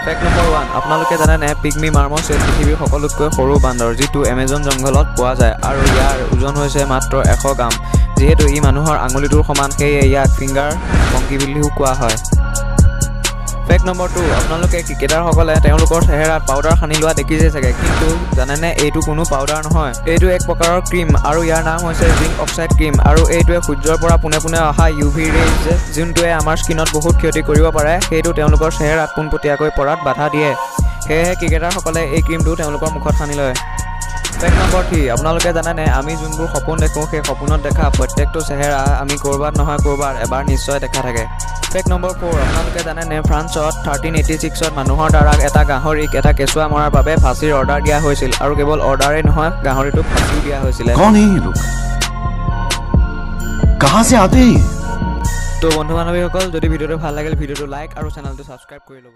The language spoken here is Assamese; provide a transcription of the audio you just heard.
ফেক্ট নম্বৰ 1 আপোনালোকে জানেনে পিগমি মাৰ্মছ পৃথিৱীৰ সকলোতকৈ সৰু বান্দৰ যিটো এমেজন জংঘলত পোৱা যায় আৰু ইয়াৰ ওজন হৈছে মাত্ৰ 100 গ্ৰাম যিহেতু ই মানুহৰ আঙুলিটোৰ সমান সেয়ে ইয়াক ফিংগাৰ মংকি বুলিও কোৱা হয় ফেক্ট নম্বৰ 2 আপোনালোকে ক্ৰিকেটাৰসকলে তেওঁলোকৰ চেহেৰাত পাউডাৰ সানি লোৱা দেখিছে চাগে কিন্তু জানেনে এইটো কোনো পাউডাৰ নহয় এইটো এক প্ৰকাৰৰ ক্ৰীম আৰু ইয়াৰ নাম হৈছে জিংক অক্সাইড ক্ৰীম আৰু এইটোৱে সূৰ্যৰ পৰা পোনে পোনে অহা ইউভি ৰেজ যোনটোৱে আমাৰ স্কিনত বহুত ক্ষতি কৰিব পাৰে সেইটো তেওঁলোকৰ চেহেৰাত পোনপটীয়াকৈ পৰাত বাধা দিয়ে সেয়েহে ক্ৰিকেটাৰসকলে এই ক্ৰীমটো তেওঁলোকৰ মুখত সানি লয় ফেক্ট নম্বৰ 3 আপোনালোকে জানেনে আমি যোনবোৰ সপোন দেখোঁ সেই সপোনত দেখা প্ৰত্যেকটো চেহেৰা আমি ক'ৰবাত নহয় ক'ৰবাত এবাৰ নিশ্চয় দেখা থাকে ফেক্ট নম্বৰ 4 আপোনালোকে জানেনে ফ্ৰান্সত 1386ত মানুহৰ দ্বাৰা এটা গাহৰিক এটা কেঁচুৱা মৰাৰ বাবে ফাঁচীৰ অৰ্ডাৰ দিয়া হৈছিল আৰু কেৱল অৰ্ডাৰেই নহয় গাহৰিটোক ফাঁচিও দিয়া হৈছিল कौन है ये लोग कहां से आते हैं তো বন্ধু বান্ধৱীসকল যদি ভিডিঅ'টো ভাল লাগিল ভিডিঅ'টো লাইক আৰু চেনেলটো ছাবস্ক্ৰাইব কৰি ল'ব